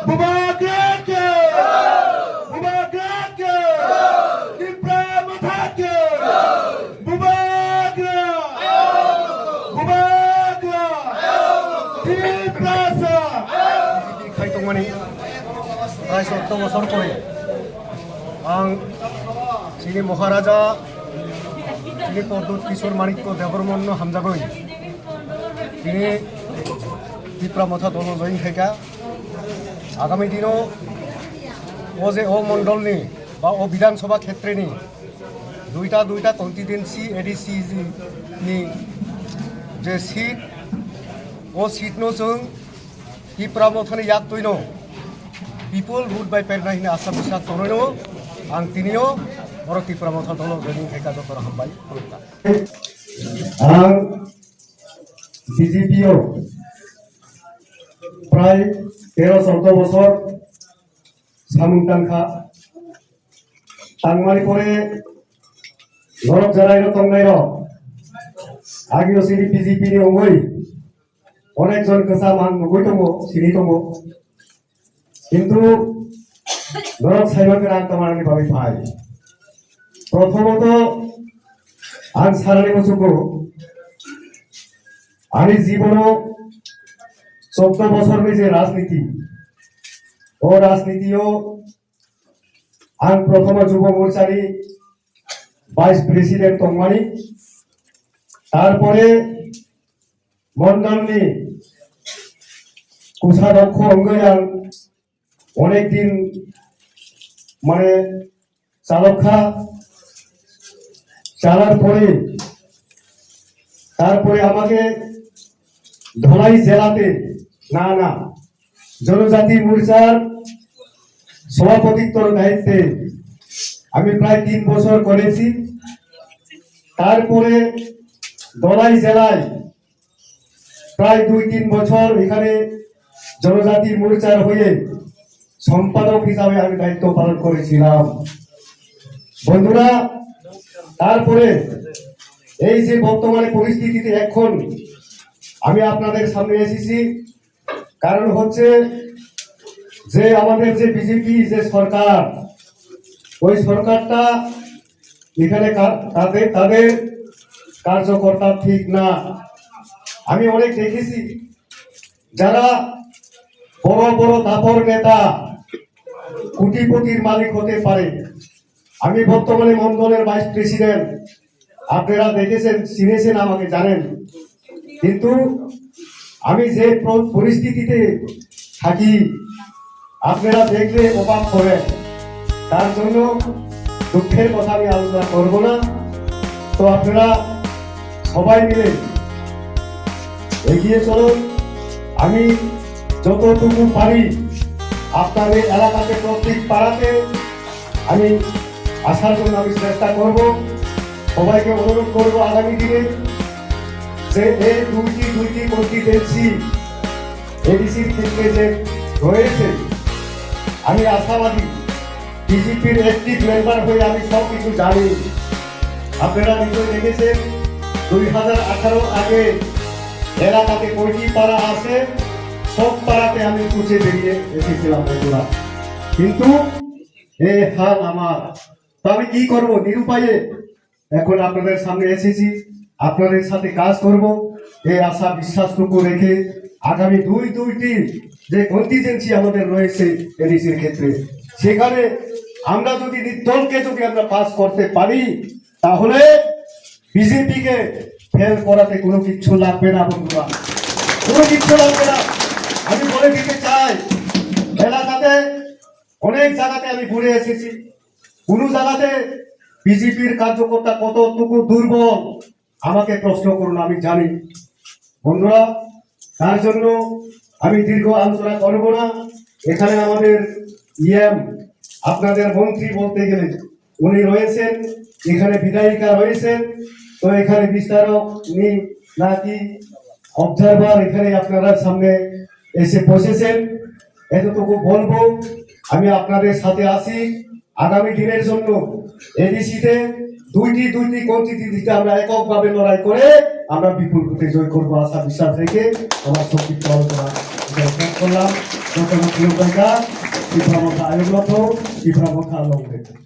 Bubaga! Bubaga! Diplomata! Bubaga! Bubaga! Diplasa! Kaitongmani Raisa Tomo Sorkoi Ang Sini Maharaja Sini Pordut Kishore Manikko Devarmonno Hamjagoi Sini Diplomata Dolo Join Theka Agami Dino Oje O Mondolni Ba O Bidhan Sabha Khetreni দুইটা constituency ADC नि जे seat ओ seat no जों त्रिपुरा मथानि याक तयनो people would buy पेरनाहिनि आसा बिसा तनयनो आं तिनियो बर त्रिपुरा मथा दल जोंनि थेका जतर हामबाय खुलुमबाय आं बीजेपीओ प्राय 13-14 বছর सामुंटांखा तांमारि परे नरक जारायनो तंनायनो आगियो सिरि बीजेपी नि अंगई अनेक जन गोसा मान नुगै दङ सिरि दङ किन्तु नरक साइबाखौ आं तमारनि भाबै पाइ प्रथमत आं सारानि बसुखौ आंनि जीवनाव 14 বছরनि जे राजनीति ओ राजनीतियाव आं प्रथम युव मोर्चानि ভাইস প্রেসিডেন্ট তংমানি তারপরে মন্ডলনি কোষাধ্যক্ষ অঙ্গয়ান অনেক দিন মানে চালকা চালার পরে তারপরে আমাকে ধলাই জেলাতে না জনজাতি মোর্চার সভাপতিত্বর দায়িত্বে আমি প্রায় 3 বছর করেছি তারপরে ধলাই জেলায় প্রায় 2-3 বছর এখানে জনজাতি মোর্চার হয়ে সম্পাদক হিসাবে আমি দায়িত্ব পালন করেছিলাম বন্ধুরা তারপরে এই যে বর্তমানে পরিস্থিতিতে এখন আমি আপনাদের সামনে এসেছি কারণ হচ্ছে যে আমাদের যে বিজেপি যে সরকার ওই সরকারটা এখানে তাদের কার্যকর্তা ঠিক না আমি অনেক দেখেছি যারা বড় বড় দাপর নেতা কোটিপতির মালিক হতে পারে আমি বর্তমানে মন্ডলের ভাইস প্রেসিডেন্ট আপনারা দেখেছেন চিনেছেন আমাকে জানেন কিন্তু আমি যে পরিস্থিতিতে থাকি আপনারা দেখলে অবাক হবেন তার জন্য দুঃখের কথা আমি আলোচনা করব না তো আপনারা সবাই মিলে এগিয়ে চলুন আমি যতটুকু পারি আপনাদের এলাকাতে প্রত্যেক পাড়াতে আমি আসার জন্য আমি চেষ্টা করব সবাইকে অনুরোধ করব আগামী দিনে যে এই দুইটি কনস্টিটিউয়েন্সি এডিসির ক্ষেত্রে যে রয়েছে আমি আশাবাদী বিজেপির অ্যাক্টিভ মেম্বার হয়ে আমি সব কিছু জানি আপনারা নিশ্চয়ই দেখেছেন 2018 আগে এলাকাতে কয়টি পাড়া আছে সব পাড়াতে আমি খুঁজে বেরিয়ে এসেছিলাম বন্ধুরা কিন্তু এই হাল আমার তো আমি কি করব নিরুপায়ে এখন আপনাদের সামনে এসেছি আপনাদের সাথে কাজ করব এই আশা বিশ্বাসটুকু রেখে আগামী দুইটি যে কন্টিজেন্সি আমাদের রয়েছে এডিসির ক্ষেত্রে সেখানে আমরা যদি নির্দলকে যদি আমরা পাস করতে পারি তাহলে বিজেপিকে ফেল করাতে কোনো কিছু লাগবে না বন্ধুরা কোনো কিছু লাগবে না আমি বলে দিতে চাই এলাকাতে অনেক জায়গাতে আমি ঘুরে এসেছি কোনো জায়গাতে বিজেপির কার্যকর্তা কতটুকু দুর্বল আমাকে প্রশ্ন করুন আমি জানি বন্ধুরা তার জন্য আমি দীর্ঘ আলোচনা করব না এখানে আমাদের ইএম আপনাদের মন্ত্রী বলতে গেলে উনি রয়েছেন এখানে বিধায়িকা রয়েছেন তো এখানে বিস্তারক উনি নাকি অবজারভার এখানে আপনারা সামনে এসে বসেছেন এতটুকু বলবো আমি আপনাদের সাথে আছি আগামী দিনের জন্য এডিসিতে দুইটি কনস্টিটিউয়েন্সিতে আমরা এককভাবে লড়াই করে আমরা বিপুল ভোটে জয় করবো আশা বিশ্বাস রেখে আমার সংক্ষিপ্ত আলোচনা করলাম Dr. Makhlukaika, Ibrahim Ayubato, Ibrahim Kalongde.